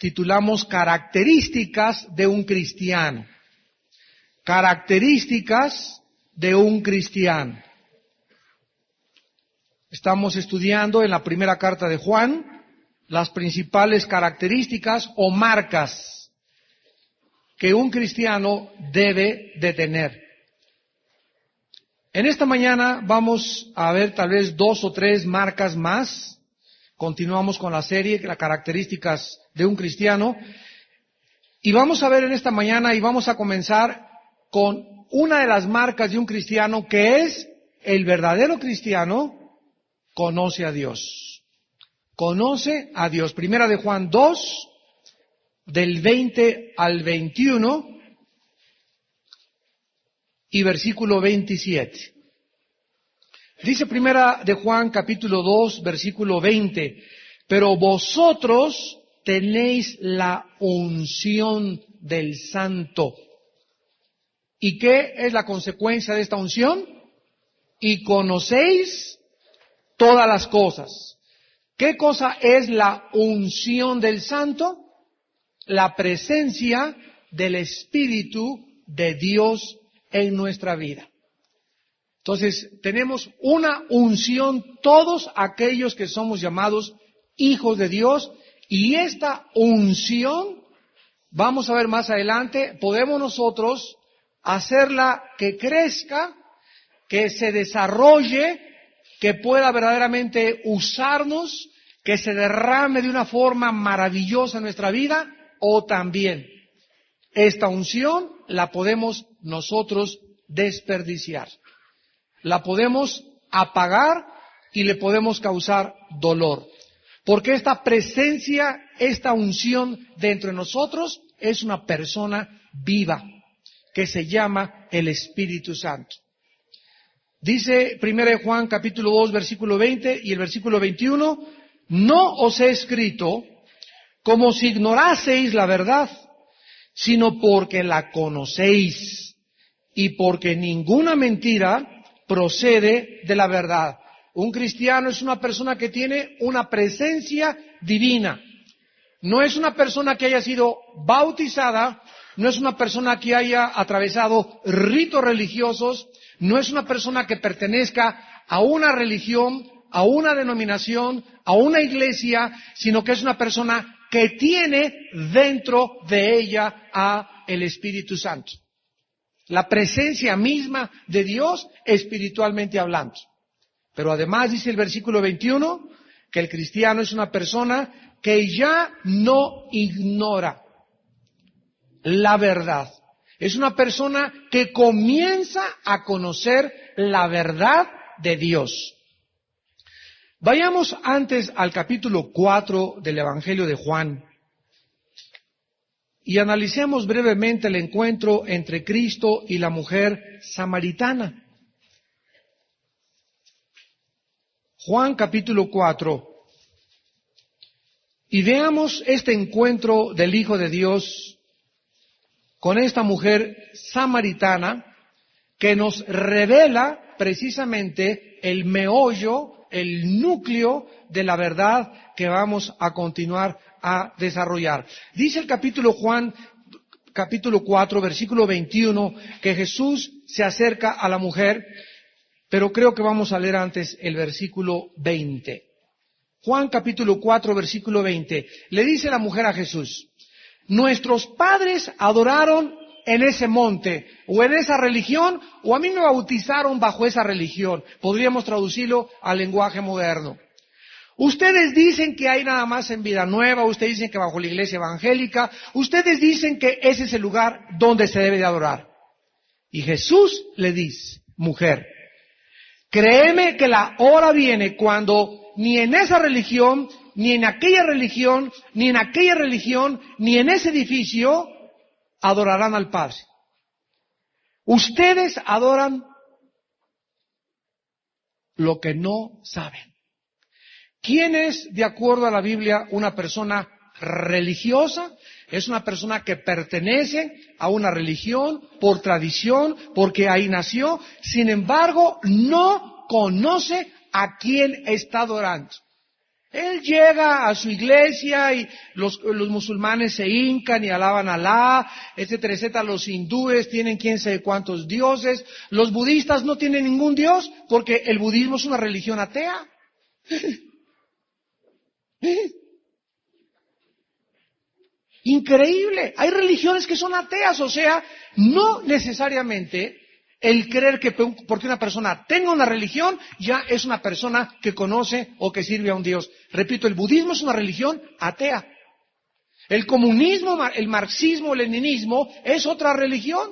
titulamos Características de un cristiano. Características de un cristiano. Estamos estudiando en la primera carta de Juan las principales características o marcas que un cristiano debe de tener. En esta mañana vamos a ver tal vez 2 o 3 marcas más. Continuamos con la serie, las características de un cristiano. Y vamos a ver en esta mañana y vamos a comenzar con una de las marcas de un cristiano, que es el verdadero cristiano conoce a Dios. Conoce a Dios. Primera de Juan 2, del 20 al 21 y versículo 27. Dice Primera de Juan capítulo 2, versículo 20, pero vosotros tenéis la unción del Santo. ¿Y qué es la consecuencia de esta unción? Y conocéis todas las cosas. ¿Qué cosa es la unción del Santo? La presencia del Espíritu de Dios en nuestra vida. Entonces, tenemos una unción todos aquellos que somos llamados hijos de Dios, y esta unción, vamos a ver más adelante, podemos nosotros hacerla que crezca, que se desarrolle, que pueda verdaderamente usarnos, que se derrame de una forma maravillosa en nuestra vida, o también esta unción la podemos nosotros desperdiciar. La podemos apagar y le podemos causar dolor. Porque esta presencia, esta unción dentro de nosotros es una persona viva que se llama el Espíritu Santo. Dice 1 Juan capítulo 2 versículo 20 y el versículo 21, no os he escrito como si ignoraseis la verdad, sino porque la conocéis y porque ninguna mentira procede de la verdad. Un cristiano es una persona que tiene una presencia divina. No es una persona que haya sido bautizada, no es una persona que haya atravesado ritos religiosos, no es una persona que pertenezca a una religión, a una denominación, a una iglesia, sino que es una persona que tiene dentro de ella a el Espíritu Santo. La presencia misma de Dios espiritualmente hablando. Pero además dice el versículo 21 que el cristiano es una persona que ya no ignora la verdad. Es una persona que comienza a conocer la verdad de Dios. Vayamos antes al capítulo 4 del Evangelio de Juan y analicemos brevemente el encuentro entre Cristo y la mujer samaritana. Juan capítulo 4. Y veamos este encuentro del Hijo de Dios con esta mujer samaritana que nos revela precisamente el meollo, el núcleo de la verdad que vamos a continuar a desarrollar. Dice el capítulo 4, versículo 21, que Jesús se acerca a la mujer, pero creo que vamos a leer antes el versículo 20. Juan capítulo 4, versículo 20. Le dice la mujer a Jesús, nuestros padres adoraron en ese monte, o en esa religión, o a mí me bautizaron bajo esa religión. Podríamos traducirlo al lenguaje moderno. Ustedes dicen que hay nada más en Vida Nueva, ustedes dicen que bajo la iglesia evangélica, ustedes dicen que ese es el lugar donde se debe de adorar. Y Jesús le dice, mujer, créeme que la hora viene cuando ni en esa religión, ni en aquella religión, ni en aquella religión, ni en ese edificio adorarán al Padre. Ustedes adoran lo que no saben. ¿Quién es, de acuerdo a la Biblia, una persona religiosa? Es una persona que pertenece a una religión por tradición, porque ahí nació, sin embargo, no conoce a quién está adorando. Él llega a su iglesia y los musulmanes se hincan y alaban a Alá, etcétera, etcétera. Los hindúes tienen quién sabe cuántos dioses. Los budistas no tienen ningún dios porque el budismo es una religión atea. Increíble. Hay religiones que son ateas, o sea, no necesariamente el creer que porque una persona tenga una religión ya es una persona que conoce o que sirve a un Dios. Repito, el budismo es una religión atea. El comunismo, el marxismo, el leninismo es otra religión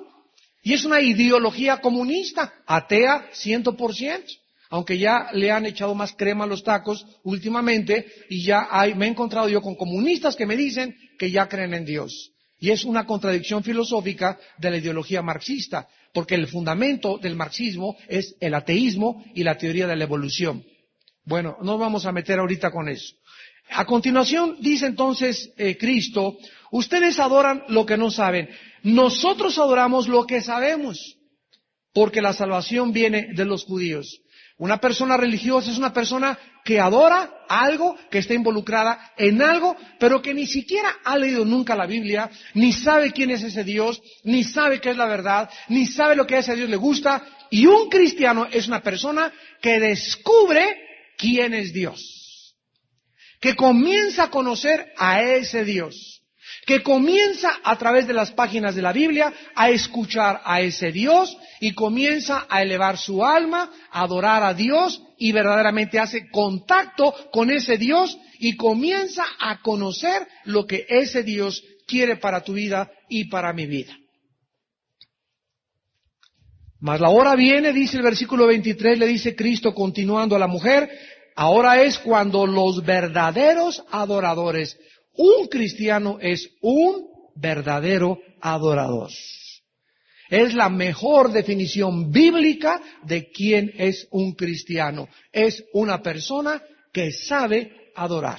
y es una ideología comunista, atea 100%. Aunque ya le han echado más crema a los tacos últimamente y me he encontrado yo con comunistas que me dicen que ya creen en Dios. Y es una contradicción filosófica de la ideología marxista, porque el fundamento del marxismo es el ateísmo y la teoría de la evolución. Bueno, no vamos a meter ahorita con eso. A continuación dice entonces Cristo, ustedes adoran lo que no saben. Nosotros adoramos lo que sabemos, porque la salvación viene de los judíos. Una persona religiosa es una persona que adora algo, que está involucrada en algo, pero que ni siquiera ha leído nunca la Biblia, ni sabe quién es ese Dios, ni sabe qué es la verdad, ni sabe lo que a ese Dios le gusta. Y un cristiano es una persona que descubre quién es Dios, que comienza a conocer a ese Dios, que comienza a través de las páginas de la Biblia a escuchar a ese Dios y comienza a elevar su alma, a adorar a Dios y verdaderamente hace contacto con ese Dios y comienza a conocer lo que ese Dios quiere para tu vida y para mi vida. Mas la hora viene, dice el versículo 23, le dice Cristo continuando a la mujer, ahora es cuando los verdaderos adoradores. Un cristiano es un verdadero adorador. Es la mejor definición bíblica de quién es un cristiano. Es una persona que sabe adorar.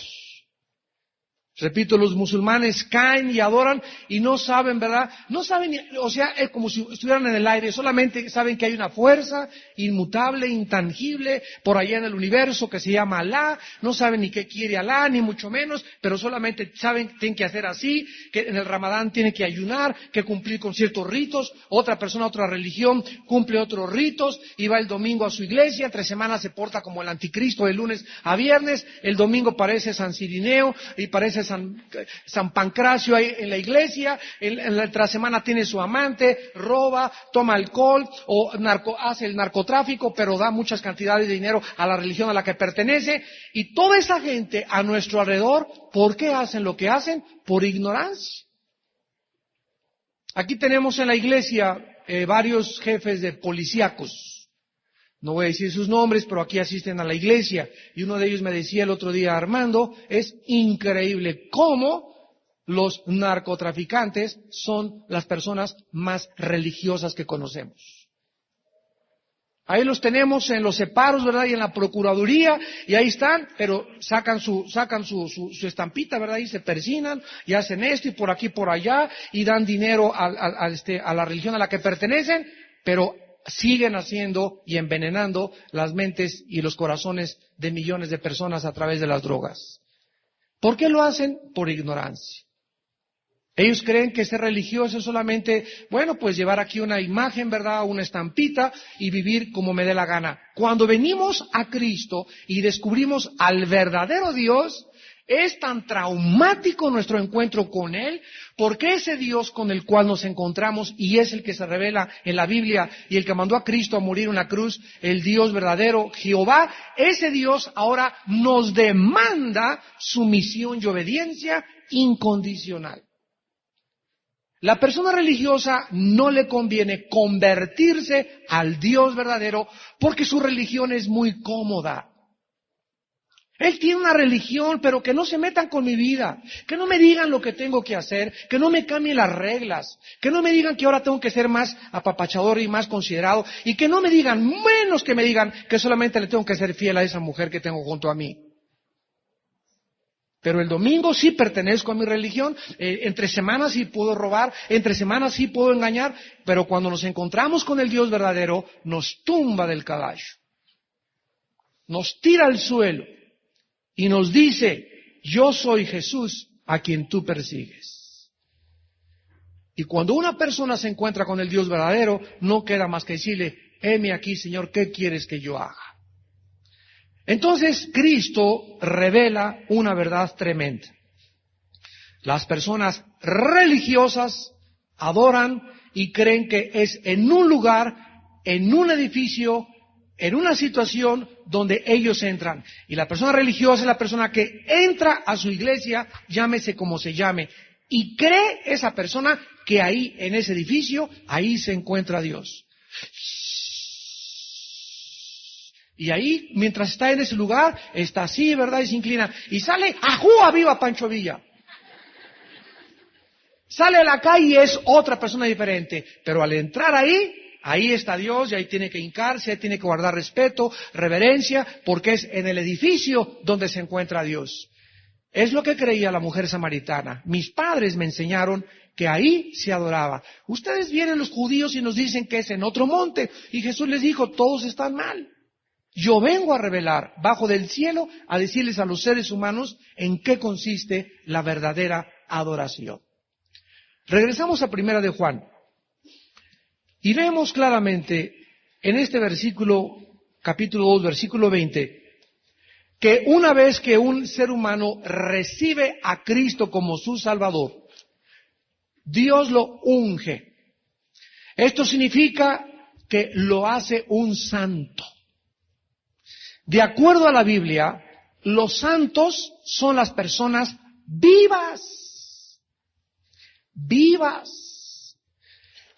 Repito, los musulmanes caen y adoran y no saben, ¿verdad? No saben, o sea, es como si estuvieran en el aire, solamente saben que hay una fuerza inmutable, intangible, por allá en el universo que se llama Alá, no saben ni qué quiere Alá, ni mucho menos, pero solamente saben que tienen que hacer así, que en el Ramadán tienen que ayunar, que cumplir con ciertos ritos, otra persona, otra religión, cumple otros ritos y va el domingo a su iglesia, entre semanas se porta como el anticristo de lunes a viernes, el domingo parece San Cirineo y parece San Pancracio ahí en la iglesia, en la otra semana tiene su amante, roba, toma alcohol o hace el narcotráfico, pero da muchas cantidades de dinero a la religión a la que pertenece. Y toda esa gente a nuestro alrededor, ¿por qué hacen lo que hacen? Por ignorancia. Aquí tenemos en la iglesia varios jefes de policíacos. No voy a decir sus nombres, pero aquí asisten a la iglesia. Y uno de ellos me decía el otro día, Armando, es increíble cómo los narcotraficantes son las personas más religiosas que conocemos. Ahí los tenemos en los separos, ¿verdad? Y en la procuraduría, y ahí están, pero sacan su estampita, ¿verdad? Y se persinan, y hacen esto, y por aquí, por allá, y dan dinero a la religión a la que pertenecen, pero siguen haciendo y envenenando las mentes y los corazones de millones de personas a través de las drogas. ¿Por qué lo hacen? Por ignorancia. Ellos creen que ser religioso es solamente, bueno, pues llevar aquí una imagen, ¿verdad? Una estampita y vivir como me dé la gana. Cuando venimos a Cristo y descubrimos al verdadero Dios, es tan traumático nuestro encuentro con Él, porque ese Dios con el cual nos encontramos y es el que se revela en la Biblia y el que mandó a Cristo a morir en una cruz, el Dios verdadero, Jehová, ese Dios ahora nos demanda sumisión y obediencia incondicional. La persona religiosa no le conviene convertirse al Dios verdadero porque su religión es muy cómoda. Él tiene una religión, pero que no se metan con mi vida, que no me digan lo que tengo que hacer, que no me cambien las reglas, que no me digan que ahora tengo que ser más apapachador y más considerado, y que no me digan, menos que me digan que solamente le tengo que ser fiel a esa mujer que tengo junto a mí. Pero el domingo sí pertenezco a mi religión, entre semanas sí puedo robar, entre semanas sí puedo engañar, pero cuando nos encontramos con el Dios verdadero, nos tumba del caballo, nos tira al suelo. y nos dice, yo soy Jesús a quien tú persigues. Y cuando una persona se encuentra con el Dios verdadero, no queda más que decirle, heme aquí, Señor, ¿qué quieres que yo haga? Entonces, Cristo revela una verdad tremenda. Las personas religiosas adoran y creen que es en un lugar, en un edificio, en una situación donde ellos entran. Y la persona religiosa es la persona que entra a su iglesia, llámese como se llame, y cree esa persona que ahí, en ese edificio, ahí se encuentra Dios. Y ahí, mientras está en ese lugar, está así, ¿verdad? Y se inclina. Y sale, ¡ajúa, viva Pancho Villa! Sale a la calle y es otra persona diferente. Pero al entrar ahí, ahí está Dios y ahí tiene que hincarse, ahí tiene que guardar respeto, reverencia, porque es en el edificio donde se encuentra Dios. Es lo que creía la mujer samaritana. Mis padres me enseñaron que ahí se adoraba. Ustedes vienen los judíos y nos dicen que es en otro monte. Y Jesús les dijo, todos están mal. Yo vengo a revelar bajo del cielo, a decirles a los seres humanos en qué consiste la verdadera adoración. Regresamos a Primera de Juan. Y vemos claramente en este versículo, capítulo 2, versículo 20, que una vez que un ser humano recibe a Cristo como su Salvador, Dios lo unge. Esto significa que lo hace un santo. De acuerdo a la Biblia, los santos son las personas vivas,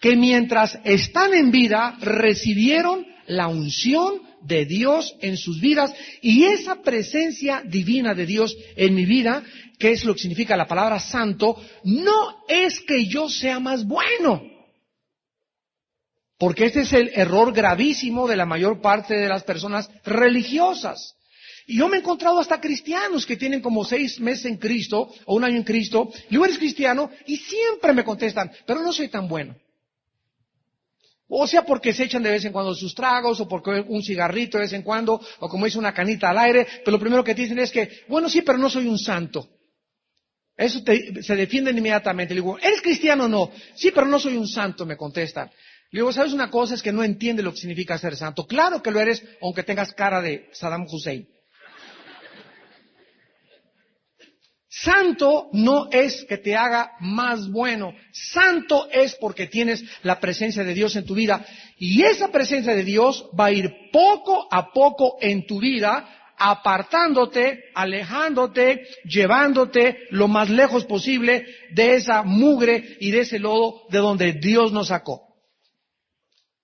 que mientras están en vida recibieron la unción de Dios en sus vidas, y esa presencia divina de Dios en mi vida, que es lo que significa la palabra santo, no es que yo sea más bueno, porque este es el error gravísimo de la mayor parte de las personas religiosas. Y yo me he encontrado hasta cristianos que tienen como 6 meses en Cristo, o 1 año en Cristo, y tú eres cristiano, y siempre me contestan, pero no soy tan bueno. O sea, porque se echan de vez en cuando sus tragos, o porque un cigarrito de vez en cuando, o como dice una canita al aire, pero lo primero que te dicen es que, bueno, sí, pero no soy un santo. Eso se defienden inmediatamente. Le digo, ¿eres cristiano o no? Sí, pero no soy un santo, me contestan. Le digo, ¿sabes una cosa? Es que no entiende lo que significa ser santo. Claro que lo eres, aunque tengas cara de Saddam Hussein. Santo no es que te haga más bueno. Santo es porque tienes la presencia de Dios en tu vida. Y esa presencia de Dios va a ir poco a poco en tu vida, apartándote, alejándote, llevándote lo más lejos posible de esa mugre y de ese lodo de donde Dios nos sacó.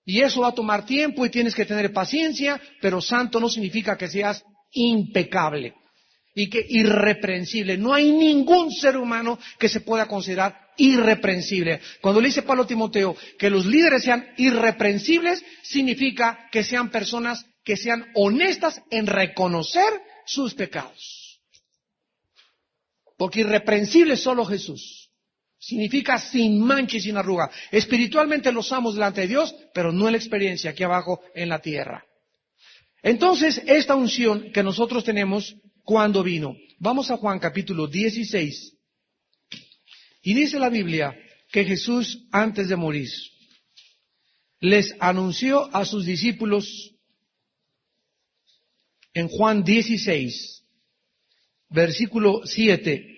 Y eso va a tomar tiempo y tienes que tener paciencia, pero santo no significa que seas impecable y que irreprensible. No hay ningún ser humano que se pueda considerar irreprensible. Cuando le dice Pablo a Timoteo que los líderes sean irreprensibles, significa que sean personas que sean honestas en reconocer sus pecados. Porque irreprensible es solo Jesús. Significa sin mancha y sin arruga. Espiritualmente los amos delante de Dios, pero no en la experiencia aquí abajo en la tierra. Entonces, esta unción que nosotros tenemos, ¿cuándo vino? Vamos a Juan capítulo 16. Y dice la Biblia que Jesús, antes de morir, les anunció a sus discípulos en Juan 16, versículo 7.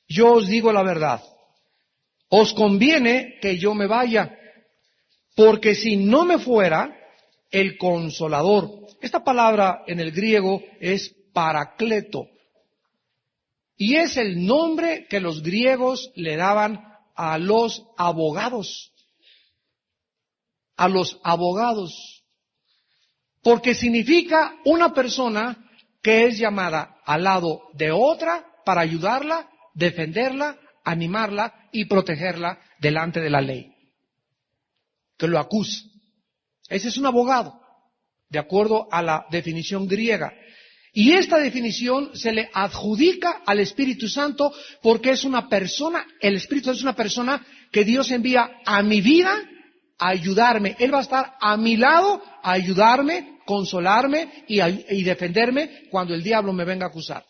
Yo os digo la verdad, os conviene que yo me vaya, porque si no me fuera, el Consolador. Esta palabra en el griego es Paracleto, y es el nombre que los griegos le daban a los abogados. A los abogados. Porque significa una persona que es llamada al lado de otra para ayudarla, defenderla, animarla y protegerla delante de la ley. Que lo acusa. Ese es un abogado, de acuerdo a la definición griega. Y esta definición se le adjudica al Espíritu Santo porque es una persona, el Espíritu es una persona que Dios envía a mi vida a ayudarme. Él va a estar a mi lado a ayudarme, consolarme y defenderme cuando el diablo me venga a acusar.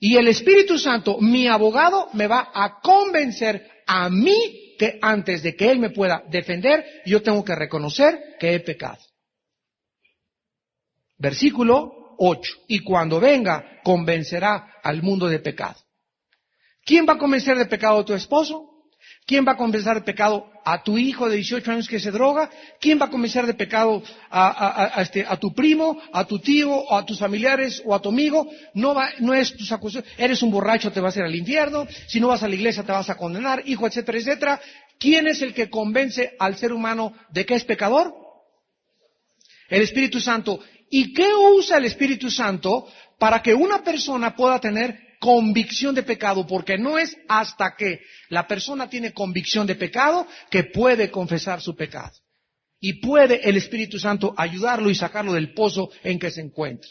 Y el Espíritu Santo, mi abogado, me va a convencer a mí que antes de que Él me pueda defender, yo tengo que reconocer que he pecado. Versículo 8. Y cuando venga, convencerá al mundo de pecado. ¿Quién va a convencer de pecado a tu esposo? ¿Quién va a convencer de pecado a tu hijo de 18 años que se droga? ¿Quién va a convencer de pecado a tu primo, a tu tío, o a tus familiares, o a tu amigo? No es tus acusaciones. Eres un borracho, te vas a ir al infierno. Si no vas a la iglesia, te vas a condenar, hijo, etcétera, etcétera. ¿Quién es el que convence al ser humano de que es pecador? El Espíritu Santo. ¿Y qué usa el Espíritu Santo para que una persona pueda tener convicción de pecado? Porque no es hasta que la persona tiene convicción de pecado que puede confesar su pecado. Y puede el Espíritu Santo ayudarlo y sacarlo del pozo en que se encuentra.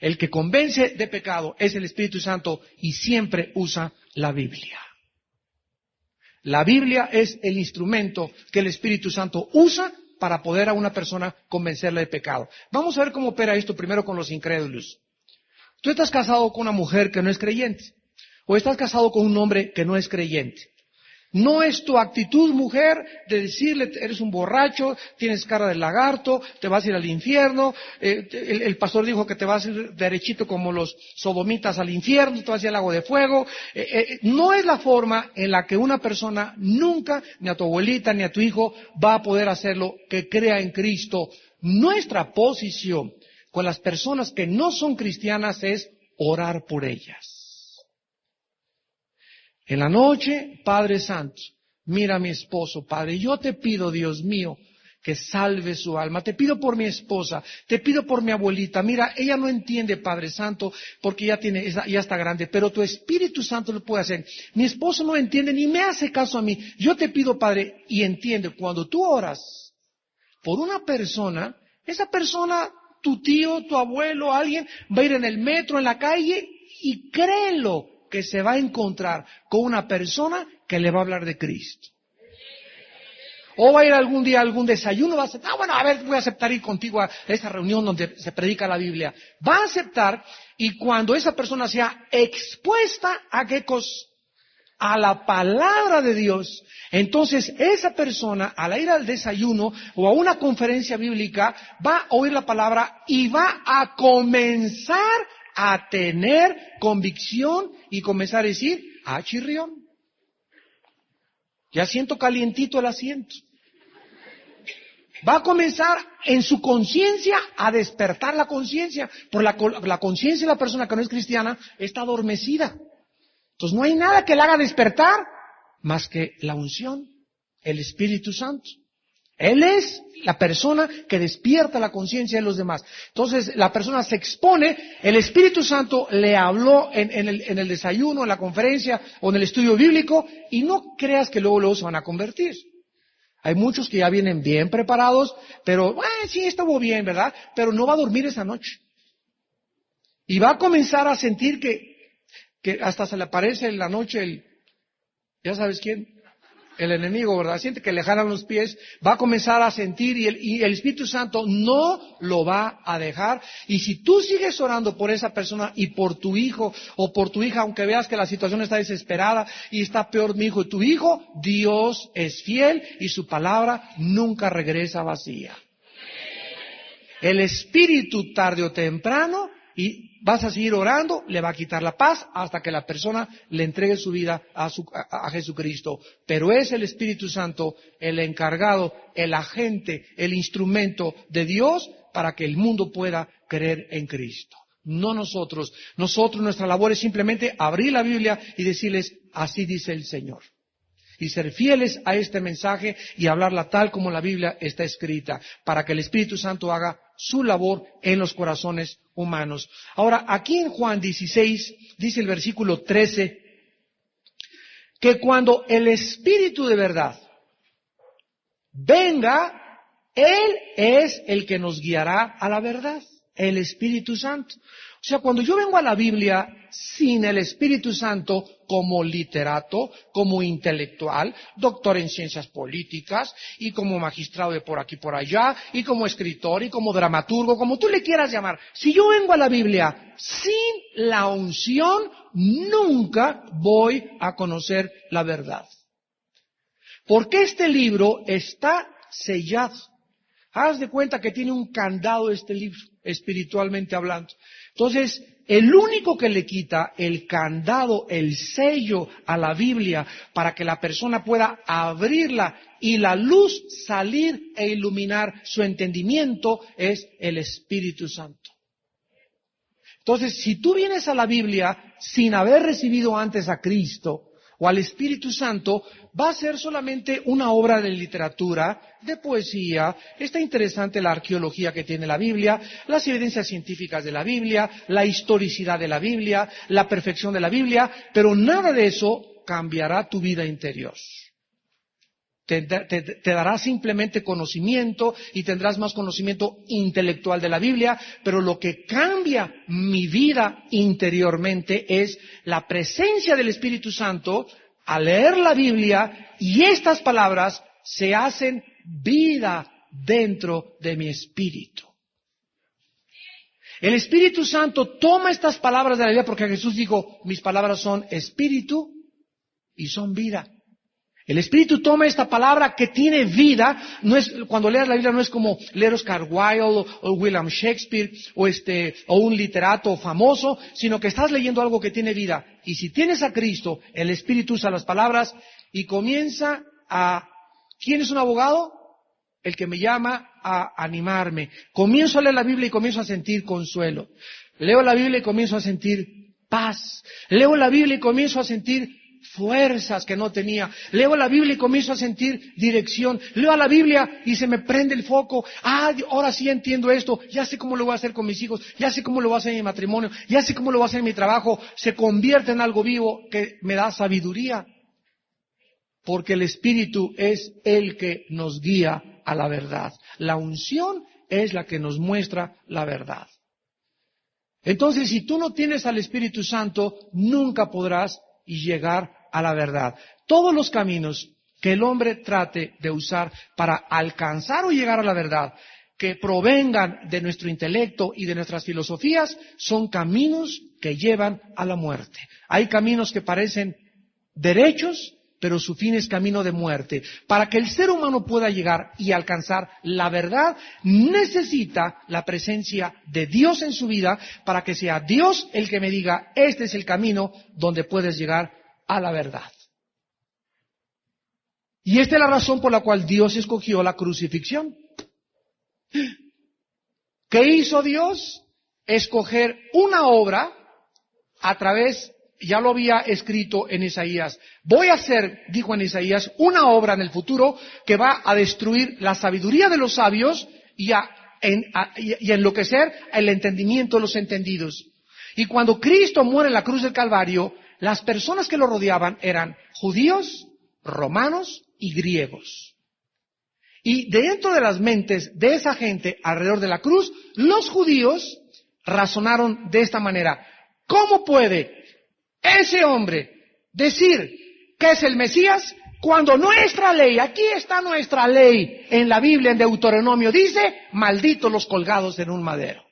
El que convence de pecado es el Espíritu Santo y siempre usa la Biblia. La Biblia es el instrumento que el Espíritu Santo usa para poder a una persona convencerla de pecado. Vamos a ver cómo opera esto primero con los incrédulos. Tú estás casado con una mujer que no es creyente, o estás casado con un hombre que no es creyente. No es tu actitud, mujer, de decirle, eres un borracho, tienes cara de lagarto, te vas a ir al infierno, el pastor dijo que te vas a ir derechito como los sodomitas al infierno, te vas a ir al lago de fuego. No es la forma en la que una persona nunca, ni a tu abuelita, ni a tu hijo, va a poder hacerlo, que crea en Cristo. Nuestra posición con las personas que no son cristianas es orar por ellas. En la noche, Padre Santo, mira a mi esposo, Padre, yo te pido, Dios mío, que salve su alma. Te pido por mi esposa, te pido por mi abuelita. Mira, ella no entiende, Padre Santo, porque ya está grande, pero tu Espíritu Santo lo puede hacer. Mi esposo no entiende ni me hace caso a mí. Yo te pido, Padre, y entiende, cuando tú oras por una persona, esa persona, tu tío, tu abuelo, alguien, va a ir en el metro, en la calle, y créelo, que se va a encontrar con una persona que le va a hablar de Cristo. O va a ir algún día a algún desayuno, va a aceptar, voy a aceptar ir contigo a esa reunión donde se predica la Biblia. Va a aceptar, y cuando esa persona sea expuesta a qué cosa, a la palabra de Dios, entonces esa persona al ir al desayuno o a una conferencia bíblica va a oír la palabra y va a comenzar a tener convicción y comenzar a decir, chirrión, ya siento calientito el asiento. Va a comenzar en su conciencia a despertar la conciencia, por la conciencia de la persona que no es cristiana está adormecida. Entonces no hay nada que la haga despertar más que la unción, el Espíritu Santo. Él es la persona que despierta la conciencia de los demás. Entonces la persona se expone, el Espíritu Santo le habló en el desayuno, en la conferencia o en el estudio bíblico, y no creas que luego se van a convertir. Hay muchos que ya vienen bien preparados, pero sí estuvo bien, ¿verdad? Pero no va a dormir esa noche. Y va a comenzar a sentir que hasta se le aparece en la noche ¿ya sabes quién? El enemigo, ¿verdad? Siente que le jalan los pies, va a comenzar a sentir y el Espíritu Santo no lo va a dejar. Y si tú sigues orando por esa persona y por tu hijo o por tu hija, aunque veas que la situación está desesperada y está peor mi hijo y tu hijo, Dios es fiel y su palabra nunca regresa vacía. El Espíritu tarde o temprano, y vas a seguir orando, le va a quitar la paz hasta que la persona le entregue su vida a Jesucristo. Pero es el Espíritu Santo el encargado, el agente, el instrumento de Dios para que el mundo pueda creer en Cristo. No nosotros. Nuestra labor es simplemente abrir la Biblia y decirles, así dice el Señor. Y ser fieles a este mensaje y hablarla tal como la Biblia está escrita, para que el Espíritu Santo haga su labor en los corazones humanos. Ahora, aquí en Juan 16, dice el versículo 13, que cuando el Espíritu de verdad venga, Él es el que nos guiará a la verdad, el Espíritu Santo. O sea, cuando yo vengo a la Biblia sin el Espíritu Santo, como literato, como intelectual, doctor en ciencias políticas, y como magistrado de por aquí por allá, y como escritor, y como dramaturgo, como tú le quieras llamar. Si yo vengo a la Biblia sin la unción, nunca voy a conocer la verdad. Porque este libro está sellado. Haz de cuenta que tiene un candado este libro, espiritualmente hablando. Entonces, el único que le quita el candado, el sello a la Biblia para que la persona pueda abrirla y la luz salir e iluminar su entendimiento es el Espíritu Santo. Entonces, si tú vienes a la Biblia sin haber recibido antes a Cristo o al Espíritu Santo, va a ser solamente una obra de literatura, de poesía. Está interesante la arqueología que tiene la Biblia, las evidencias científicas de la Biblia, la historicidad de la Biblia, la perfección de la Biblia, pero nada de eso cambiará tu vida interior. Te dará simplemente conocimiento y tendrás más conocimiento intelectual de la Biblia, pero lo que cambia mi vida interiormente es la presencia del Espíritu Santo al leer la Biblia, y estas palabras se hacen vida dentro de mi espíritu. El Espíritu Santo toma estas palabras de la Biblia porque Jesús dijo, mis palabras son espíritu y son vida. El Espíritu toma esta palabra que tiene vida. No es, cuando leas la Biblia no es como leer Oscar Wilde o William Shakespeare o un literato famoso, sino que estás leyendo algo que tiene vida. Y si tienes a Cristo, el Espíritu usa las palabras y comienza a... ¿Quién es un abogado? El que me llama a animarme. Comienzo a leer la Biblia y comienzo a sentir consuelo. Leo la Biblia y comienzo a sentir paz. Leo la Biblia y comienzo a sentir fuerzas que no tenía. Leo la Biblia y comienzo a sentir dirección. Leo la Biblia y se me prende el foco. Ahora sí entiendo esto. Ya sé cómo lo voy a hacer con mis hijos. Ya sé cómo lo voy a hacer en mi matrimonio. Ya sé cómo lo voy a hacer en mi trabajo. Se convierte en algo vivo que me da sabiduría. Porque el Espíritu es el que nos guía a la verdad. La unción es la que nos muestra la verdad. Entonces, si tú no tienes al Espíritu Santo, nunca podrás llegar a la verdad. Todos los caminos que el hombre trate de usar para alcanzar o llegar a la verdad, que provengan de nuestro intelecto y de nuestras filosofías, son caminos que llevan a la muerte. Hay caminos que parecen derechos, pero su fin es camino de muerte. Para que el ser humano pueda llegar y alcanzar la verdad, necesita la presencia de Dios en su vida, para que sea Dios el que me diga, este es el camino donde puedes llegar a la verdad. Y esta es la razón por la cual Dios escogió la crucifixión. ¿Qué hizo Dios? Escoger una obra a través, ya lo había escrito en Isaías. Voy a hacer, dijo en Isaías, una obra en el futuro que va a destruir la sabiduría de los sabios y a enloquecer el entendimiento de los entendidos. Y cuando Cristo muere en la cruz del Calvario, las personas que lo rodeaban eran judíos, romanos y griegos. Y dentro de las mentes de esa gente alrededor de la cruz, los judíos razonaron de esta manera. ¿Cómo puede ese hombre decir que es el Mesías cuando nuestra ley, aquí está nuestra ley en la Biblia, en Deuteronomio, dice, malditos los colgados en un madero?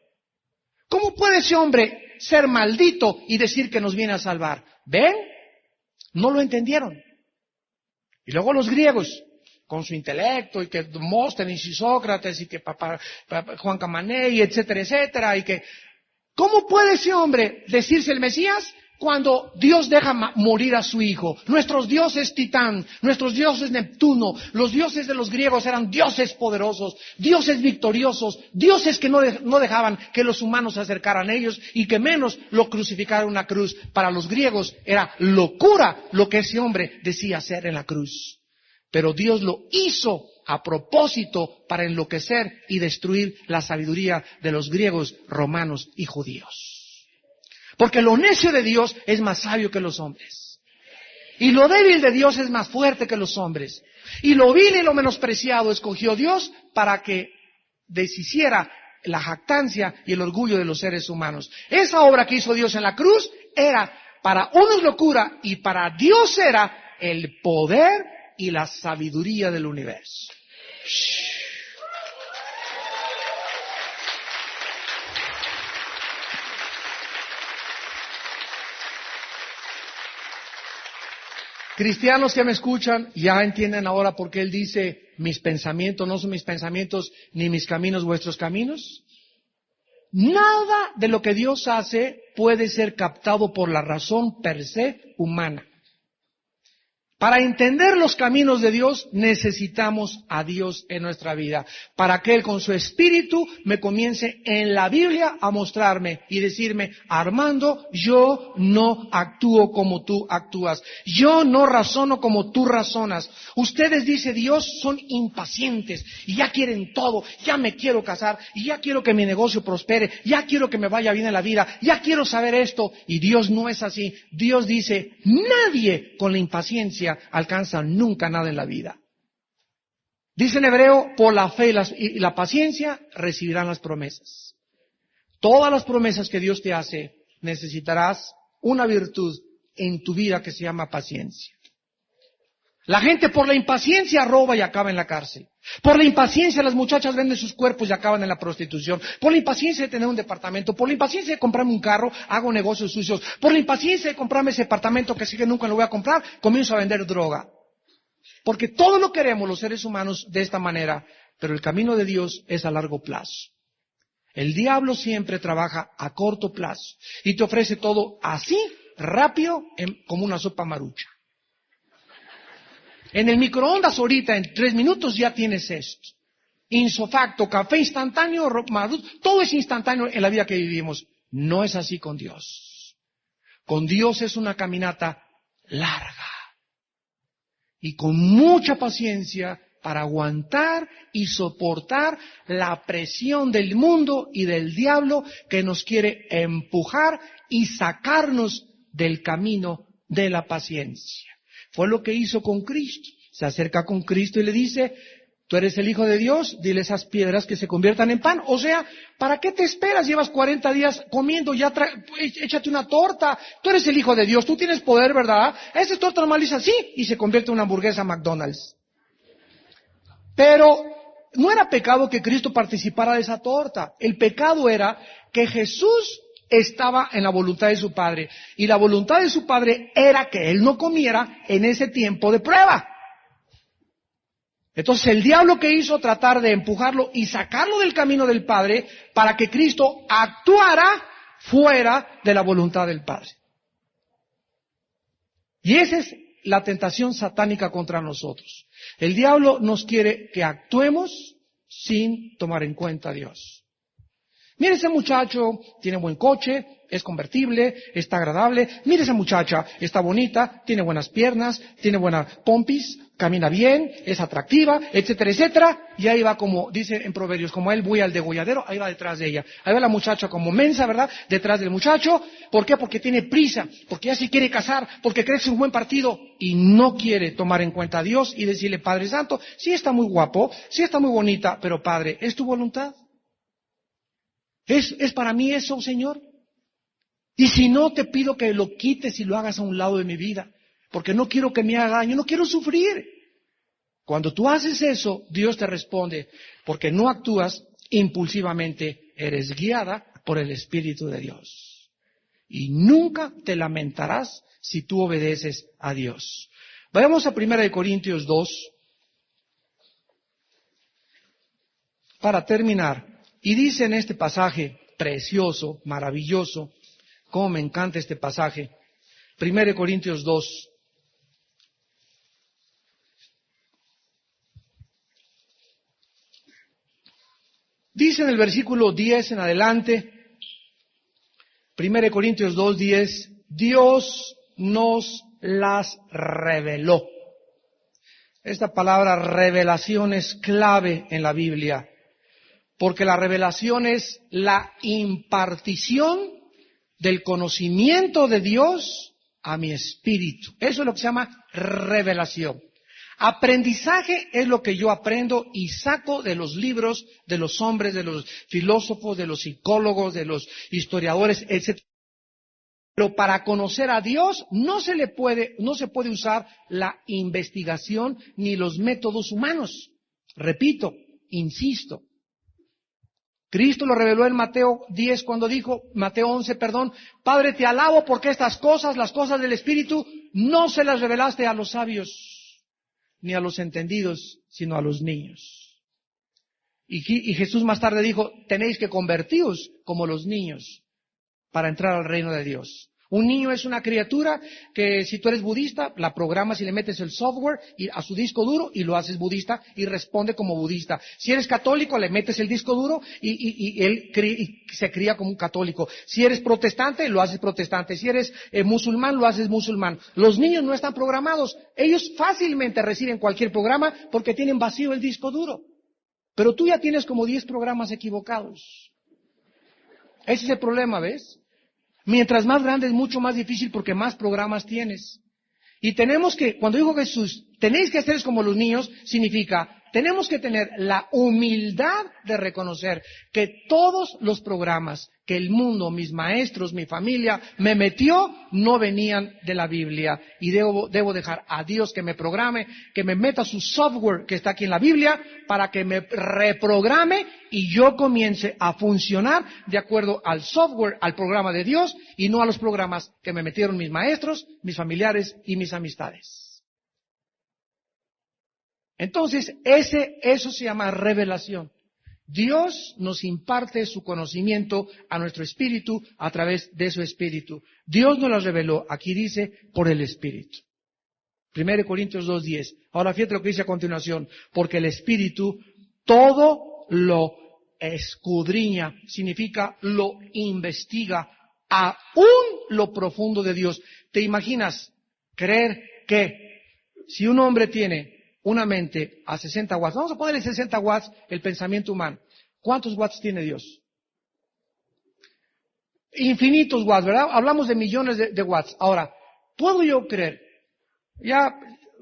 ¿Cómo puede ese hombre ser maldito y decir que nos viene a salvar? ¿Ven? No lo entendieron. Y luego los griegos, con su intelecto, y que Demóstenes y Sócrates, y que Juan Camané, y etcétera, etcétera, y que... ¿Cómo puede ese hombre decirse el Mesías cuando Dios deja morir a su hijo? Nuestros dioses Titán, nuestros dioses Neptuno, los dioses de los griegos eran dioses poderosos, dioses victoriosos, dioses que no dejaban que los humanos se acercaran a ellos y que menos lo crucificaran en una cruz. Para los griegos era locura lo que ese hombre decía hacer en la cruz. Pero Dios lo hizo a propósito para enloquecer y destruir la sabiduría de los griegos, romanos y judíos. Porque lo necio de Dios es más sabio que los hombres. Y lo débil de Dios es más fuerte que los hombres. Y lo vil y lo menospreciado escogió Dios para que deshiciera la jactancia y el orgullo de los seres humanos. Esa obra que hizo Dios en la cruz era Para uno es locura y para Dios era el poder y la sabiduría del universo. Cristianos que me escuchan ya entienden ahora por qué Él dice, mis pensamientos no son mis pensamientos, ni mis caminos vuestros caminos. Nada de lo que Dios hace puede ser captado por la razón per se humana. Para entender los caminos de Dios necesitamos a Dios en nuestra vida, para que Él con su Espíritu me comience en la Biblia a mostrarme y decirme, Armando, yo no actúo como tú actúas, yo no razono como tú razonas. Ustedes, dice Dios, son impacientes y ya quieren todo, ya me quiero casar, y ya quiero que mi negocio prospere, ya quiero que me vaya bien en la vida, ya quiero saber esto. Y Dios no es así. Dios dice, nadie con la impaciencia alcanza nunca nada en la vida. Dice en hebreo, por la fe y la paciencia recibirán las promesas. Todas las promesas que Dios te hace, necesitarás una virtud en tu vida que se llama paciencia. La gente por la impaciencia roba y acaba en la cárcel. Por la impaciencia las muchachas venden sus cuerpos y acaban en la prostitución. Por la impaciencia de tener un departamento. Por la impaciencia de comprarme un carro, hago negocios sucios. Por la impaciencia de comprarme ese departamento que sé que nunca lo voy a comprar, comienzo a vender droga. Porque todo lo queremos los seres humanos de esta manera, pero el camino de Dios es a largo plazo. El diablo siempre trabaja a corto plazo y te ofrece todo así, rápido, como una sopa marucha. En el microondas ahorita, en 3 minutos ya tienes esto. Insofacto, café instantáneo, todo es instantáneo en la vida que vivimos. No es así con Dios. Con Dios es una caminata larga y con mucha paciencia para aguantar y soportar la presión del mundo y del diablo que nos quiere empujar y sacarnos del camino de la paciencia. Fue lo que hizo con Cristo. Se acerca con Cristo y le dice, tú eres el Hijo de Dios, dile esas piedras que se conviertan en pan. O sea, ¿para qué te esperas? Llevas 40 días comiendo, échate una torta. Tú eres el Hijo de Dios, tú tienes poder, ¿verdad? Esa torta normal dice así y se convierte en una hamburguesa McDonald's. Pero no era pecado que Cristo participara de esa torta. El pecado era que Jesús estaba en la voluntad de su Padre. Y la voluntad de su Padre era que Él no comiera en ese tiempo de prueba. Entonces el diablo que hizo tratar de empujarlo y sacarlo del camino del Padre para que Cristo actuara fuera de la voluntad del Padre. Y esa es la tentación satánica contra nosotros. El diablo nos quiere que actuemos sin tomar en cuenta a Dios. Mire, ese muchacho tiene buen coche, es convertible, está agradable. Mire, esa muchacha está bonita, tiene buenas piernas, tiene buena pompis, camina bien, es atractiva, etcétera, etcétera. Y ahí va, como dice en Proverbios, como él buey al degolladero, ahí va detrás de ella. Ahí va la muchacha como mensa, ¿verdad? Detrás del muchacho. ¿Por qué? Porque tiene prisa, porque ya se quiere casar, porque cree que es un buen partido y no quiere tomar en cuenta a Dios y decirle, Padre Santo, sí está muy guapo, sí está muy bonita, pero Padre, ¿es tu voluntad? ¿Es para mí eso, Señor? Y si no, te pido que lo quites y lo hagas a un lado de mi vida, porque no quiero que me haga daño, no quiero sufrir. Cuando tú haces eso, Dios te responde, porque no actúas impulsivamente, eres guiada por el Espíritu de Dios. Y nunca te lamentarás si tú obedeces a Dios. Vayamos a 1 Corintios 2, para terminar. Y dice en este pasaje precioso, maravilloso, cómo me encanta este pasaje, 1 Corintios 2. Dice en el versículo 10 en adelante, 1 Corintios 2:10, Dios nos las reveló. Esta palabra revelación es clave en la Biblia. Porque la revelación es la impartición del conocimiento de Dios a mi espíritu. Eso es lo que se llama revelación. Aprendizaje es lo que yo aprendo y saco de los libros, de los hombres, de los filósofos, de los psicólogos, de los historiadores, etc. Pero para conocer a Dios no se puede usar la investigación ni los métodos humanos. Repito, insisto. Cristo lo reveló en Mateo 10 cuando dijo, Mateo 11, perdón, Padre, te alabo porque estas cosas, las cosas del Espíritu, no se las revelaste a los sabios, ni a los entendidos, sino a los niños. Y Jesús más tarde dijo, tenéis que convertiros como los niños para entrar al reino de Dios. Un niño es una criatura que si tú eres budista, la programas y le metes el software a su disco duro y lo haces budista y responde como budista. Si eres católico, le metes el disco duro y él se cría como un católico. Si eres protestante, lo haces protestante. Si eres musulmán, lo haces musulmán. Los niños no están programados. Ellos fácilmente reciben cualquier programa porque tienen vacío el disco duro. Pero tú ya tienes como 10 programas equivocados. Ese es el problema, ¿ves? Mientras más grande es mucho más difícil porque más programas tienes. Y tenemos que, cuando dijo Jesús, tenéis que hacer como los niños, significa, tenemos que tener la humildad de reconocer que todos los programas que el mundo, mis maestros, mi familia, me metió, no venían de la Biblia. Y debo dejar a Dios que me programe, que me meta su software que está aquí en la Biblia, para que me reprograme y yo comience a funcionar de acuerdo al software, al programa de Dios, y no a los programas que me metieron mis maestros, mis familiares y mis amistades. Entonces, eso se llama revelación. Dios nos imparte su conocimiento a nuestro espíritu a través de su espíritu. Dios nos lo reveló, aquí dice, por el espíritu. 1 Corintios 2:10. Ahora fíjate lo que dice a continuación. Porque el espíritu todo lo escudriña, significa lo investiga, aún lo profundo de Dios. ¿Te imaginas creer que si un hombre tiene una mente a 60 watts, vamos a ponerle 60 watts el pensamiento humano, ¿cuántos watts tiene Dios? Infinitos watts, ¿verdad? Hablamos de millones de watts. Ahora, ¿puedo yo creer? Ya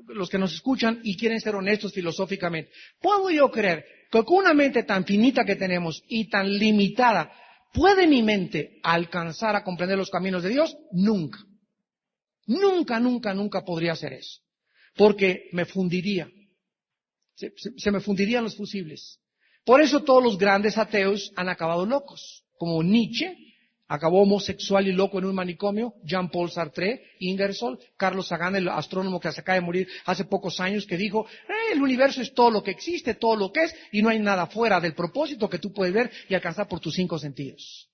los que nos escuchan y quieren ser honestos filosóficamente, ¿puedo yo creer que con una mente tan finita que tenemos y tan limitada, ¿puede mi mente alcanzar a comprender los caminos de Dios? Nunca. Nunca, nunca, nunca podría hacer eso. Porque me fundiría. Se me fundirían los fusibles. Por eso todos los grandes ateos han acabado locos. Como Nietzsche, acabó homosexual y loco en un manicomio. Jean-Paul Sartre, Ingersoll, Carlos Sagan, el astrónomo que se acaba de morir hace pocos años, que dijo, el universo es todo lo que existe, todo lo que es, y no hay nada fuera del propósito que tú puedes ver y alcanzar por tus 5 sentidos.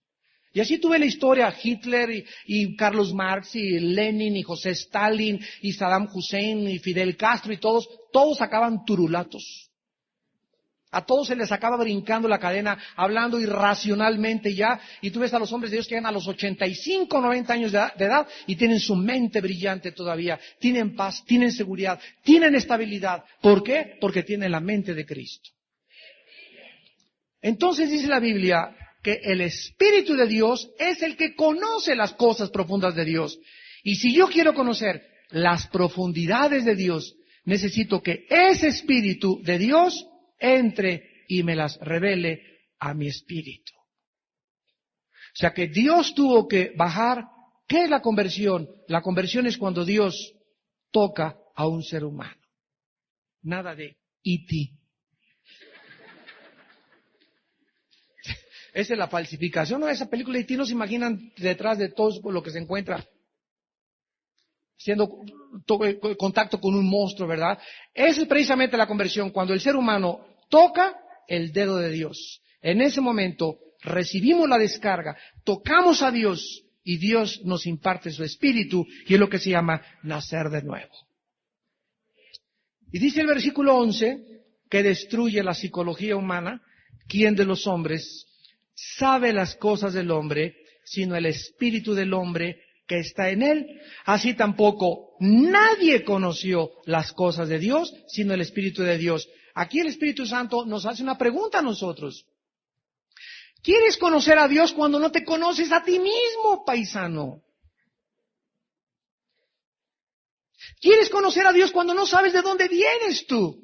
Y así tuve la historia, Hitler y Carlos Marx y Lenin y José Stalin y Saddam Hussein y Fidel Castro y todos acaban turulatos. A todos se les acaba brincando la cadena, hablando irracionalmente ya, y tú ves a los hombres de Dios que llegan a los 85, 90 años de edad y tienen su mente brillante todavía, tienen paz, tienen seguridad, tienen estabilidad. ¿Por qué? Porque tienen la mente de Cristo. Entonces dice la Biblia que el Espíritu de Dios es el que conoce las cosas profundas de Dios. Y si yo quiero conocer las profundidades de Dios, necesito que ese Espíritu de Dios entre y me las revele a mi espíritu. O sea que Dios tuvo que bajar. ¿Qué es la conversión? La conversión es cuando Dios toca a un ser humano. Nada de E.T. Esa es la falsificación, ¿no? Esa película de E.T. no se imaginan detrás de todo lo que se encuentra siendo contacto con un monstruo, ¿verdad? Esa es precisamente la conversión, cuando el ser humano toca el dedo de Dios. En ese momento recibimos la descarga, tocamos a Dios y Dios nos imparte su espíritu y es lo que se llama nacer de nuevo. Y dice el versículo 11 que destruye la psicología humana. ¿Quién de los hombres sabe las cosas del hombre, sino el espíritu del hombre que está en él? Así tampoco nadie conoció las cosas de Dios, sino el Espíritu de Dios. Aquí el Espíritu Santo nos hace una pregunta a nosotros. ¿Quieres conocer a Dios cuando no te conoces a ti mismo, paisano? ¿Quieres conocer a Dios cuando no sabes de dónde vienes tú?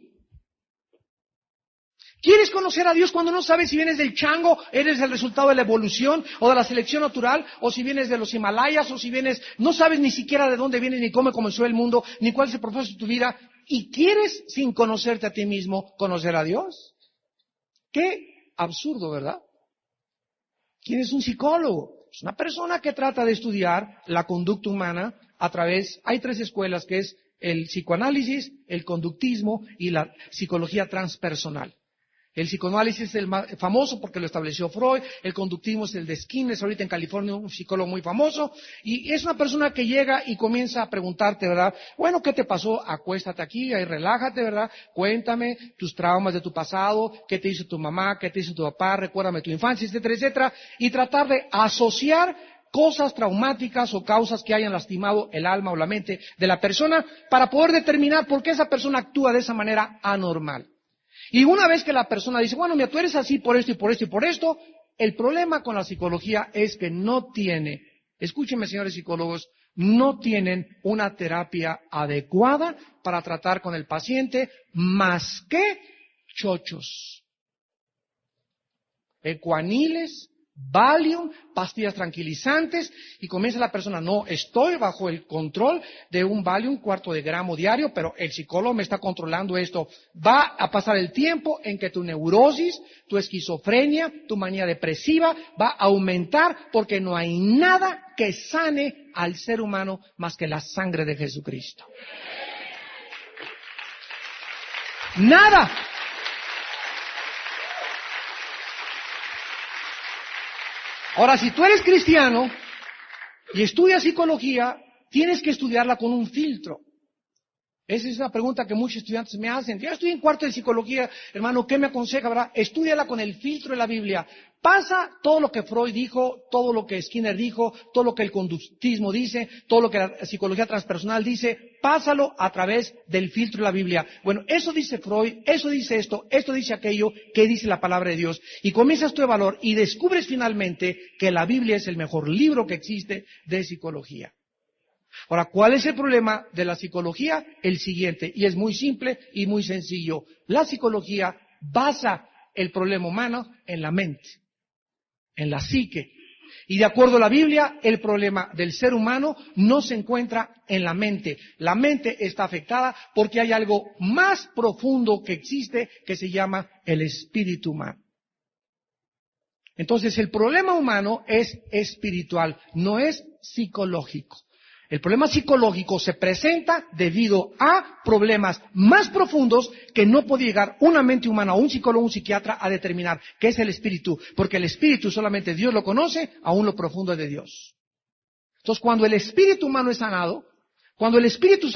¿Quieres conocer a Dios cuando no sabes si vienes del chango, eres el resultado de la evolución o de la selección natural, o si vienes de los Himalayas, o si vienes, no sabes ni siquiera de dónde vienes, ni cómo comenzó el mundo, ni cuál es el propósito de tu vida, y quieres, sin conocerte a ti mismo, conocer a Dios? Qué absurdo, ¿verdad? ¿Quién es un psicólogo? Es una persona que trata de estudiar la conducta humana a través, hay 3 escuelas, que es el psicoanálisis, el conductismo y la psicología transpersonal. El psicoanálisis es el más famoso porque lo estableció Freud, el conductismo es el de Skinner, ahorita en California un psicólogo muy famoso, y es una persona que llega y comienza a preguntarte, ¿verdad? Bueno, ¿qué te pasó? Acuéstate aquí, ahí relájate, ¿verdad? Cuéntame tus traumas de tu pasado, qué te hizo tu mamá, qué te hizo tu papá, recuérdame tu infancia, etcétera, etcétera, y tratar de asociar cosas traumáticas o causas que hayan lastimado el alma o la mente de la persona para poder determinar por qué esa persona actúa de esa manera anormal. Y una vez que la persona dice, bueno, mira, tú eres así por esto y por esto y por esto, el problema con la psicología es que no tiene, escúchenme señores psicólogos, no tienen una terapia adecuada para tratar con el paciente más que chochos, ecuaniles, Valium, pastillas tranquilizantes, y comienza la persona, no, estoy bajo el control de un Valium, 1/4 de gramo diario, pero el psicólogo me está controlando esto. Va a pasar el tiempo en que tu neurosis, tu esquizofrenia, tu manía depresiva va a aumentar porque no hay nada que sane al ser humano más que la sangre de Jesucristo. Nada. Ahora, si tú eres cristiano y estudias psicología, tienes que estudiarla con un filtro. Esa es una pregunta que muchos estudiantes me hacen. Yo estoy en 4 de psicología, hermano, ¿qué me aconseja, verdad? Estúdiala con el filtro de la Biblia. Pasa todo lo que Freud dijo, todo lo que Skinner dijo, todo lo que el conductismo dice, todo lo que la psicología transpersonal dice, pásalo a través del filtro de la Biblia. Bueno, eso dice Freud, eso dice esto dice aquello, ¿qué dice la palabra de Dios? Y comienzas tu valor y descubres finalmente que la Biblia es el mejor libro que existe de psicología. Ahora, ¿cuál es el problema de la psicología? El siguiente, y es muy simple y muy sencillo. La psicología basa el problema humano en la mente, en la psique. Y de acuerdo a la Biblia, el problema del ser humano no se encuentra en la mente. La mente está afectada porque hay algo más profundo que existe que se llama el espíritu humano. Entonces, el problema humano es espiritual, no es psicológico. El problema psicológico se presenta debido a problemas más profundos que no puede llegar una mente humana o un psicólogo o un psiquiatra a determinar, que es el espíritu, porque el espíritu solamente Dios lo conoce, aún lo profundo de Dios. Entonces, cuando el espíritu humano es sanado, cuando el espíritu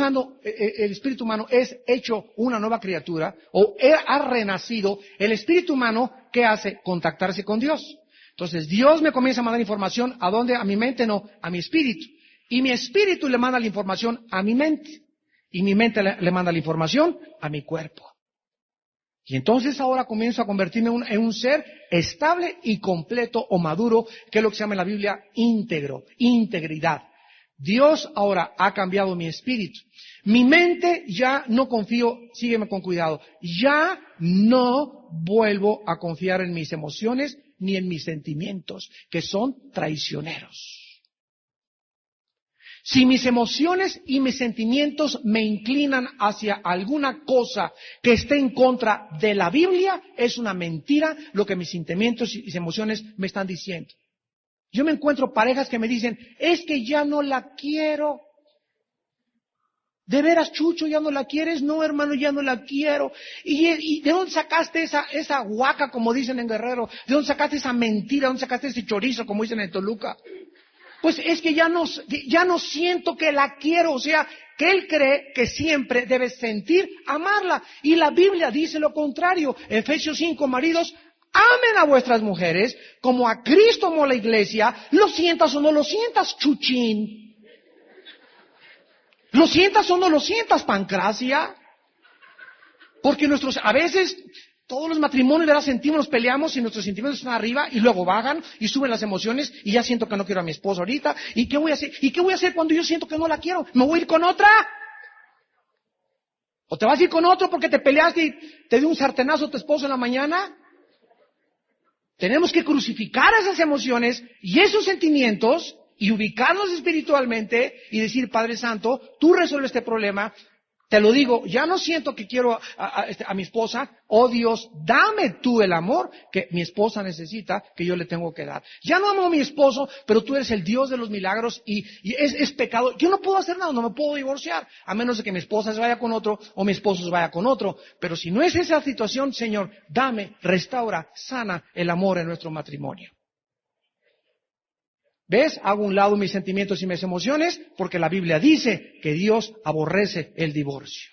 humano es hecho una nueva criatura o ha renacido, el espíritu humano, ¿qué hace? Contactarse con Dios. Entonces, Dios me comienza a mandar información, ¿a dónde? A mi mente, no, a mi espíritu. Y mi espíritu le manda la información a mi mente. Y mi mente le manda la información a mi cuerpo. Y entonces ahora comienzo a convertirme en un ser estable y completo o maduro, que es lo que se llama en la Biblia íntegro, integridad. Dios ahora ha cambiado mi espíritu. Mi mente ya no confío, sígueme con cuidado, ya no vuelvo a confiar en mis emociones ni en mis sentimientos, que son traicioneros. Si mis emociones y mis sentimientos me inclinan hacia alguna cosa que esté en contra de la Biblia, es una mentira lo que mis sentimientos y mis emociones me están diciendo. Yo me encuentro parejas que me dicen, es que ya no la quiero. ¿De veras, Chucho, ya no la quieres? No, hermano, ya no la quiero. ¿Y de dónde sacaste esa huaca, como dicen en Guerrero? ¿De dónde sacaste esa mentira? ¿De dónde sacaste ese chorizo, como dicen en Toluca? Pues es que ya no siento que la quiero, o sea, que él cree que siempre debe sentir amarla. Y la Biblia dice lo contrario. Efesios 5, maridos, amen a vuestras mujeres como a Cristo amó a la iglesia. ¿Lo sientas o no lo sientas, Chuchín? ¿Lo sientas o no lo sientas, Pancracia? Porque a veces todos los matrimonios, ¿verdad? Sentimos, nos peleamos y nuestros sentimientos están arriba y luego bajan y suben las emociones y ya siento que no quiero a mi esposa ahorita. ¿Y qué voy a hacer? ¿Y qué voy a hacer cuando yo siento que no la quiero? ¿Me voy a ir con otra? ¿O te vas a ir con otro porque te peleaste y te dio un sartenazo tu esposo en la mañana? Tenemos que crucificar esas emociones y esos sentimientos y ubicarnos espiritualmente y decir, Padre Santo, tú resuelves este problema. Te lo digo, ya no siento que quiero a mi esposa. Oh Dios, dame tú el amor que mi esposa necesita, que yo le tengo que dar. Ya no amo a mi esposo, pero tú eres el Dios de los milagros y es pecado. Yo no puedo hacer nada, no me puedo divorciar, a menos de que mi esposa se vaya con otro o mi esposo se vaya con otro. Pero si no es esa situación, Señor, dame, restaura, sana el amor en nuestro matrimonio. ¿Ves? Hago a un lado mis sentimientos y mis emociones porque la Biblia dice que Dios aborrece el divorcio.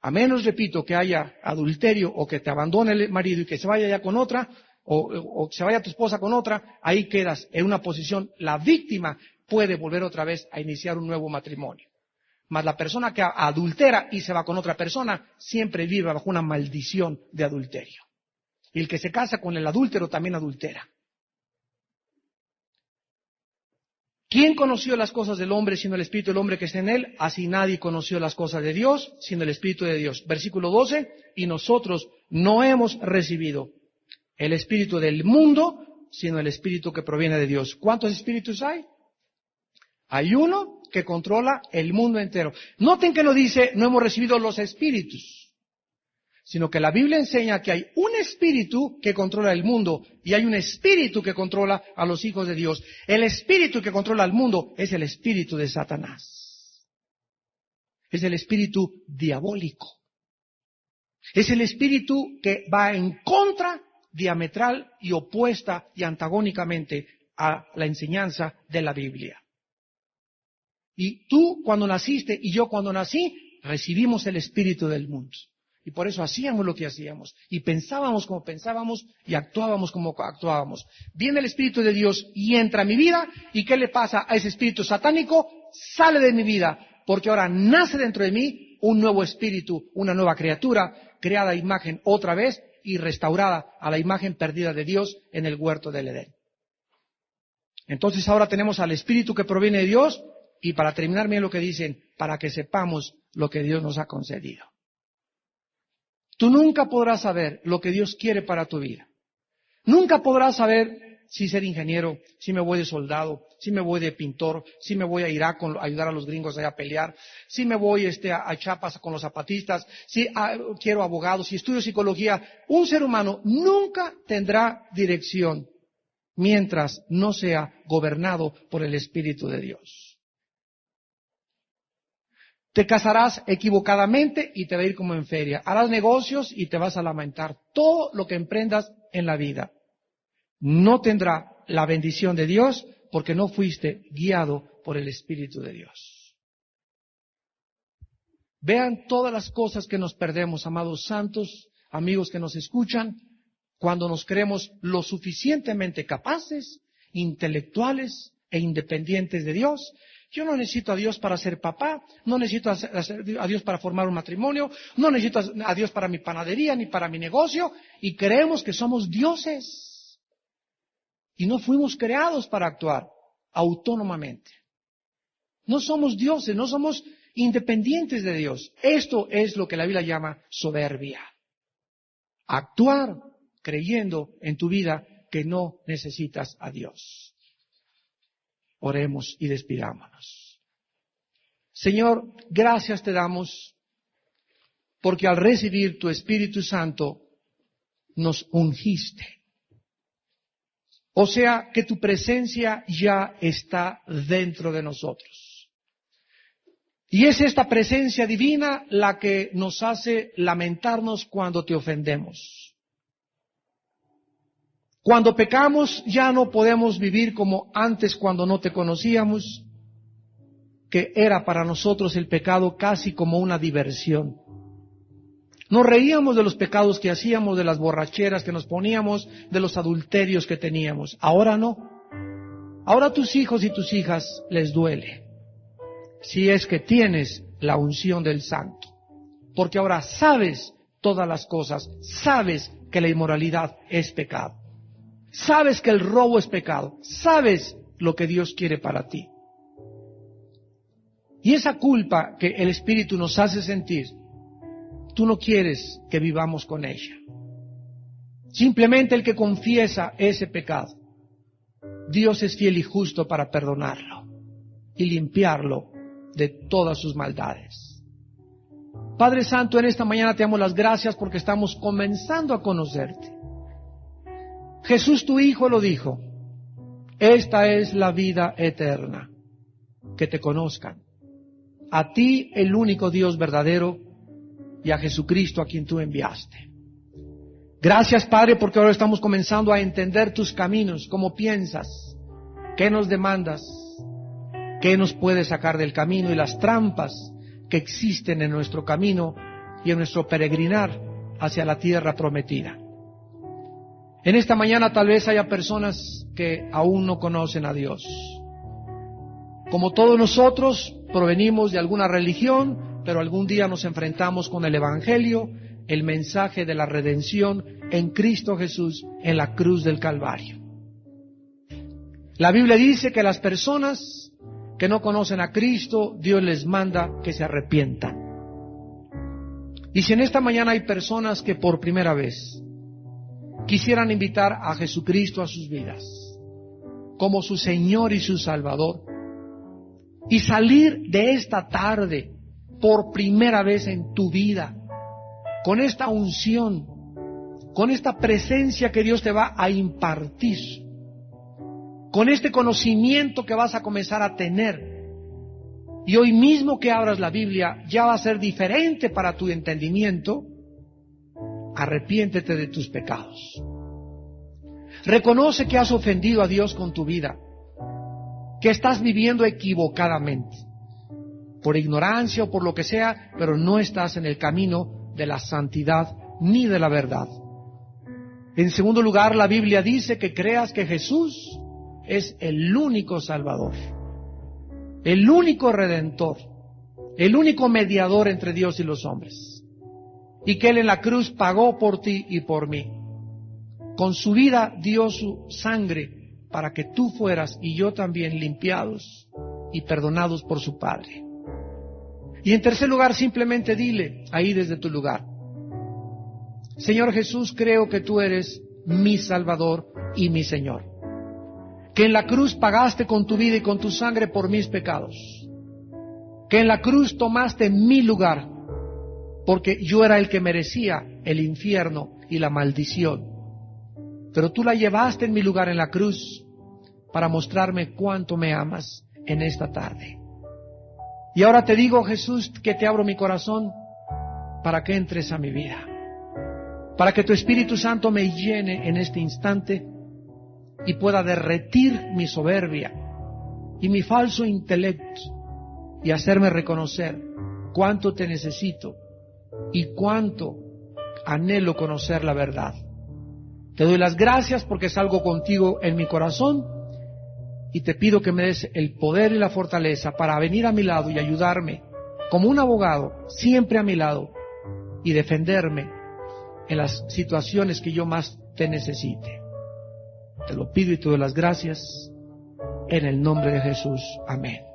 A menos, repito, que haya adulterio o que te abandone el marido y que se vaya ya con otra o que se vaya tu esposa con otra, ahí quedas en una posición. La víctima puede volver otra vez a iniciar un nuevo matrimonio. Mas la persona que adultera y se va con otra persona siempre vive bajo una maldición de adulterio. Y el que se casa con el adúltero también adultera. ¿Quién conoció las cosas del hombre sino el Espíritu del hombre que está en él? Así nadie conoció las cosas de Dios sino el Espíritu de Dios. Versículo 12, y nosotros no hemos recibido el Espíritu del mundo sino el Espíritu que proviene de Dios. ¿Cuántos espíritus hay? Hay uno que controla el mundo entero. Noten que no dice no hemos recibido los espíritus, sino que la Biblia enseña que hay un espíritu que controla el mundo y hay un espíritu que controla a los hijos de Dios. El espíritu que controla al mundo es el espíritu de Satanás. Es el espíritu diabólico. Es el espíritu que va en contra, diametral y opuesta y antagónicamente a la enseñanza de la Biblia. Y tú cuando naciste y yo cuando nací, recibimos el espíritu del mundo. Y por eso hacíamos lo que hacíamos. Y pensábamos como pensábamos y actuábamos como actuábamos. Viene el Espíritu de Dios y entra a mi vida. ¿Y qué le pasa a ese espíritu satánico? Sale de mi vida. Porque ahora nace dentro de mí un nuevo espíritu, una nueva criatura, creada a imagen otra vez y restaurada a la imagen perdida de Dios en el huerto del Edén. Entonces ahora tenemos al espíritu que proviene de Dios. Y para terminar, miren lo que dicen, para que sepamos lo que Dios nos ha concedido. Tú nunca podrás saber lo que Dios quiere para tu vida. Nunca podrás saber si ser ingeniero, si me voy de soldado, si me voy de pintor, si me voy a Irak a ayudar a los gringos allá a pelear, si me voy a Chiapas con los zapatistas, si quiero abogado, si estudio psicología. Un ser humano nunca tendrá dirección mientras no sea gobernado por el Espíritu de Dios. Te casarás equivocadamente y te va a ir como en feria. Harás negocios y te vas a lamentar. Todo lo que emprendas en la vida no tendrá la bendición de Dios porque no fuiste guiado por el Espíritu de Dios. Vean todas las cosas que nos perdemos, amados santos, amigos que nos escuchan, cuando nos creemos lo suficientemente capaces, intelectuales e independientes de Dios. Yo no necesito a Dios para ser papá, no necesito a Dios para formar un matrimonio, no necesito a Dios para mi panadería ni para mi negocio, y creemos que somos dioses. Y no fuimos creados para actuar autónomamente. No somos dioses, no somos independientes de Dios. Esto es lo que la Biblia llama soberbia. Actuar creyendo en tu vida que no necesitas a Dios. Oremos y despidámonos. Señor, gracias te damos porque al recibir tu Espíritu Santo nos ungiste. O sea que tu presencia ya está dentro de nosotros. Y es esta presencia divina la que nos hace lamentarnos cuando te ofendemos. Cuando pecamos ya no podemos vivir como antes cuando no te conocíamos, que era para nosotros el pecado casi como una diversión. Nos reíamos de los pecados que hacíamos, de las borracheras que nos poníamos, de los adulterios que teníamos. Ahora no. Ahora a tus hijos y tus hijas les duele, si es que tienes la unción del Santo. Porque ahora sabes todas las cosas, sabes que la inmoralidad es pecado. Sabes que el robo es pecado. Sabes lo que Dios quiere para ti. Y esa culpa que el Espíritu nos hace sentir, tú no quieres que vivamos con ella. Simplemente el que confiesa ese pecado, Dios es fiel y justo para perdonarlo y limpiarlo de todas sus maldades. Padre Santo, en esta mañana te damos las gracias porque estamos comenzando a conocerte. Jesús tu Hijo lo dijo: esta es la vida eterna, que te conozcan, a ti el único Dios verdadero y a Jesucristo a quien tú enviaste. Gracias, Padre, porque ahora estamos comenzando a entender tus caminos, cómo piensas, qué nos demandas, qué nos puede sacar del camino y las trampas que existen en nuestro camino y en nuestro peregrinar hacia la tierra prometida. En esta mañana tal vez haya personas que aún no conocen a Dios. Como todos nosotros, provenimos de alguna religión, pero algún día nos enfrentamos con el Evangelio, el mensaje de la redención en Cristo Jesús en la cruz del Calvario. La Biblia dice que las personas que no conocen a Cristo, Dios les manda que se arrepientan. Y si en esta mañana hay personas que por primera vez quisieran invitar a Jesucristo a sus vidas como su Señor y su Salvador, y salir de esta tarde por primera vez en tu vida con esta unción, con esta presencia que Dios te va a impartir, con este conocimiento que vas a comenzar a tener, y hoy mismo que abras la Biblia ya va a ser diferente para tu entendimiento. Arrepiéntete de tus pecados. Reconoce que has ofendido a Dios con tu vida, que estás viviendo equivocadamente, por ignorancia o por lo que sea, pero no estás en el camino de la santidad ni de la verdad. En segundo lugar, la Biblia dice que creas que Jesús es el único Salvador, el único Redentor, el único mediador entre Dios y los hombres, y que Él en la cruz pagó por ti y por mí. Con su vida dio su sangre para que tú fueras y yo también limpiados y perdonados por su Padre. Y en tercer lugar, simplemente dile ahí desde tu lugar: Señor Jesús, creo que tú eres mi Salvador y mi Señor, que en la cruz pagaste con tu vida y con tu sangre por mis pecados, que en la cruz tomaste mi lugar, porque yo era el que merecía el infierno y la maldición, pero tú la llevaste en mi lugar en la cruz para mostrarme cuánto me amas en esta tarde. Y ahora te digo, Jesús, que te abro mi corazón para que entres a mi vida, para que tu Espíritu Santo me llene en este instante y pueda derretir mi soberbia y mi falso intelecto y hacerme reconocer cuánto te necesito y cuánto anhelo conocer la verdad. Te doy las gracias porque salgo contigo en mi corazón y te pido que me des el poder y la fortaleza para venir a mi lado y ayudarme como un abogado, siempre a mi lado, y defenderme en las situaciones que yo más te necesite. Te lo pido y te doy las gracias en el nombre de Jesús. Amén.